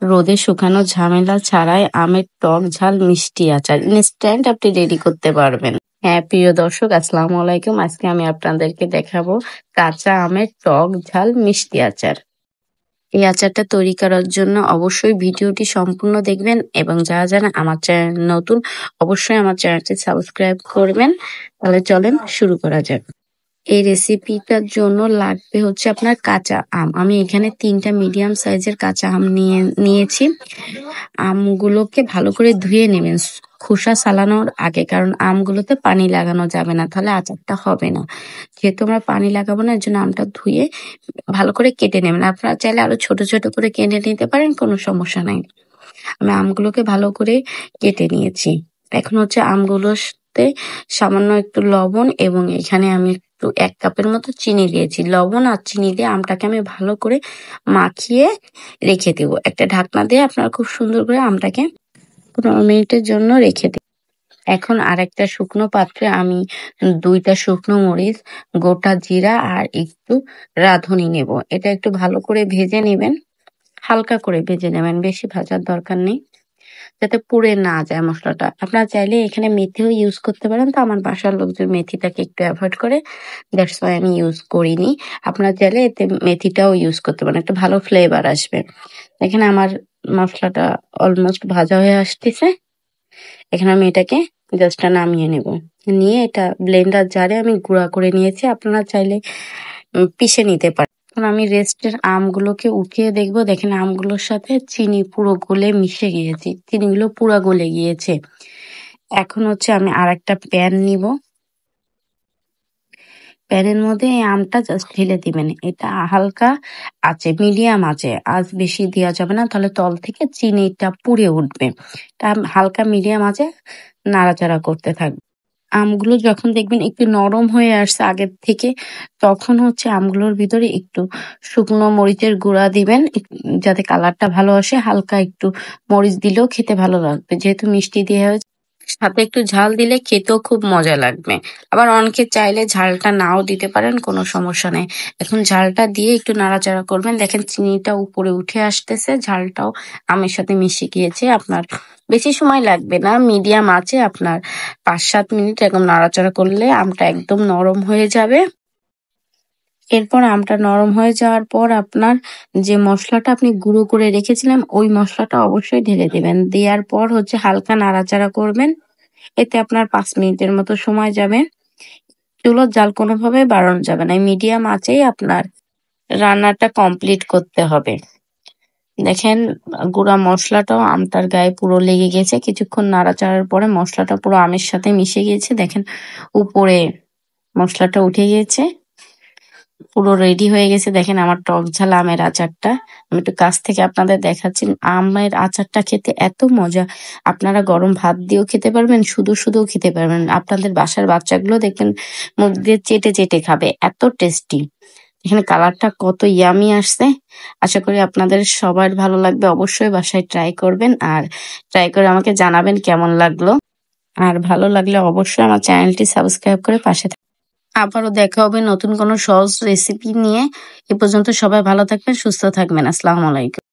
রোদে শুকানো ঝামেলা ছাড়াই আমের টক ঝাল মিষ্টি আচার ইনস্ট্যান্ট আপনি রেডি করতে পারবেন। হ্যাঁ প্রিয় দর্শক, আসসালামু আলাইকুম। আজকে আমি আপনাদেরকে দেখাবো কাঁচা আমের টক ঝাল মিষ্টি আচার। এই আচারটা তৈরি করার জন্য অবশ্যই ভিডিওটি সম্পূর্ণ দেখবেন এবং যারা যারা আমার চ্যানেল নতুন অবশ্যই আমার চ্যানেলটি সাবস্ক্রাইব করবেন। তাহলে চলেন শুরু করা যাক। এই রেসিপিটার জন্য লাগবে হচ্ছে আপনার কাঁচা আম। আমি এখানে 3টা মিডিয়াম সাইজের কাঁচা আম নিয়েছি। আমগুলোকে ভালো করে ধুয়ে নেবেন খোসা ছাড়ানোর আগে, কারণ আমগুলোতে পানি লাগানো যাবে না, তাহলে আচারটা হবে না। যেহেতু আমরা পানি লাগাবো না, এর জন্য আমটা ধুয়ে ভালো করে কেটে নেবেন। আপনারা চাইলে আরো ছোট ছোট করে কেটে নিতে পারেন, কোনো সমস্যা নাই। আমি আমগুলোকে ভালো করে কেটে নিয়েছি। এখন হচ্ছে আমগুলোতে সামান্য একটু লবণ এবং এখানে আমি একটু 1 কাপের মতো চিনি দিয়েছি। লবণ আর চিনি দিয়ে আমটাকে আমি ভালো করে মাখিয়ে রেখে দেব। একটা ঢাকনা দিয়ে আপনারা খুব সুন্দর করে আমটাকে 15 মিনিটের জন্য রেখে দিন। এখন আরেকটা শুকনো পাত্রে আমি 2টা শুকনো মরিচ, গোটা জিরা আর একটু রাঁধুনি নেব। এটা একটু ভালো করে ভেজে নেবেন, হালকা করে ভেজে নেবেন, বেশি ভাজার দরকার নেই, যাতে পুড়ে না যায় মশলাটা। আপনারা চাইলে এখানে মেথিও ইউজ করতে পারেন, তো আমার বাসার লোকজন মেথিটাকে একটু অ্যাভয়েড করে, দ্যাটস ওয়াই আমি ইউজ করিনি। আপনারা চাইলে এতে মেথিটাও ইউজ করতে পারেন, একটা ভালো ফ্লেভার আসবে। এখানে আমার মশলাটা অলমোস্ট ভাজা হয়ে আসতেছে। এখানে আমি এটাকে জাস্ট নামিয়ে নেব। নিয়ে এটা ব্লেন্ডার জারে আমি গুঁড়া করে নিয়েছি। আপনারা চাইলে পিষে নিতে পারেন। এখন আমি রেস্টের আমগুলোকে উঠিয়ে দেখবো। দেখেন আমগুলোর সাথে চিনি পুরো গলে মিশে গিয়েছে, চিনিগুলো পুরো গলে গিয়েছে। এখন হচ্ছে আমি আরেকটা প্যান নিব। প্যানের মধ্যে এই আমটা জাস্ট ঢেলে দিবেন। এটা হালকা আছে, মিডিয়াম আছে, আঁচ বেশি দেওয়া যাবে না, তাহলে তল থেকে চিনিটা পুড়ে উঠবে। তা হালকা মিডিয়াম আছে নাড়াচাড়া করতে থাকবে। আমগুলো যখন দেখবেন একটু নরম হয়ে আসছে আগের থেকে, তখন হচ্ছে আমগুলোর ভিতরে একটু শুকনো মরিচের গুঁড়া দিবেন, যাতে কালারটা ভালো আসে। হালকা একটু মরিচ দিলেও খেতে ভালো লাগবে, যেহেতু মিষ্টি দিয়ে হয়েছে। সাথে একটু ঝাল দিলে খেতেও খুব মজা লাগবে। আবার অনেকে চাইলে ঝালটা নাও দিতে পারেন, কোনো সমস্যা নেই। এখন ঝালটা দিয়ে একটু নাড়াচাড়া করবেন। দেখেন চিনিটা উপরে উঠে আসতেছে, ঝালটাও আমের সাথে মিশে গিয়েছে। আপনার বেশি সময় লাগবে না, মিডিয়াম আছে আপনার 5-7 মিনিট এরকম নাড়াচাড়া করলে আমটা একদম নরম হয়ে যাবে। এরপর আমটা নরম হয়ে যাওয়ার পর আপনার যে মশলাটা আপনি গুঁড়ো করে রেখেছিলেন, ওই মশলাটা অবশ্যই ঢেলে দেবেন। দেওয়ার পর হচ্ছে হালকা নাড়াচাড়া করবেন। এতে আপনার 5 মিনিটের মতো সময় যাবে। চুলোর জাল কোনোভাবে বাড়ানো যাবে না, মিডিয়াম আঁচেই আপনার রান্নাটা কমপ্লিট করতে হবে। দেখেন গুঁড়া মশলাটাও আমটার গায়ে পুরো লেগে গেছে। কিছুক্ষণ নাড়াচাড়ার পরে মশলাটা পুরো আমের সাথে মিশে গিয়েছে। দেখেন উপরে মশলাটা উঠে গিয়েছে, পুরো রেডি হয়ে গেছে। দেখেন আমার টক ঝাল আমের আচারটা আমি একটু কাছ থেকে আপনাদের দেখাচ্ছি। আমের আচারটা খেতে এত মজা, আপনারা গরম ভাত দিয়েও খেতে পারবেন, শুধু শুধুও খেতে পারবেন। আপনাদের বাসার বাচ্চাগুলো দেখবেন মুখ দিয়ে চেটে চেটে খাবে, এত টেস্টি। এখানে কালারটা কত ইয়ামি আসছে। আশা করি আপনাদের সবার ভালো লাগবে। অবশ্যই বাসায় ট্রাই করবেন, আর ট্রাই করে আমাকে জানাবেন কেমন লাগলো। আর ভালো লাগলে অবশ্যই আমার চ্যানেলটি সাবস্ক্রাইব করে পাশে থাকবেন। আবারও দেখা হবে নতুন কোনো সহজ রেসিপি নিয়ে। এ পর্যন্ত সবাই ভালো থাকবেন, সুস্থ থাকবেন। আসসালামু আলাইকুম।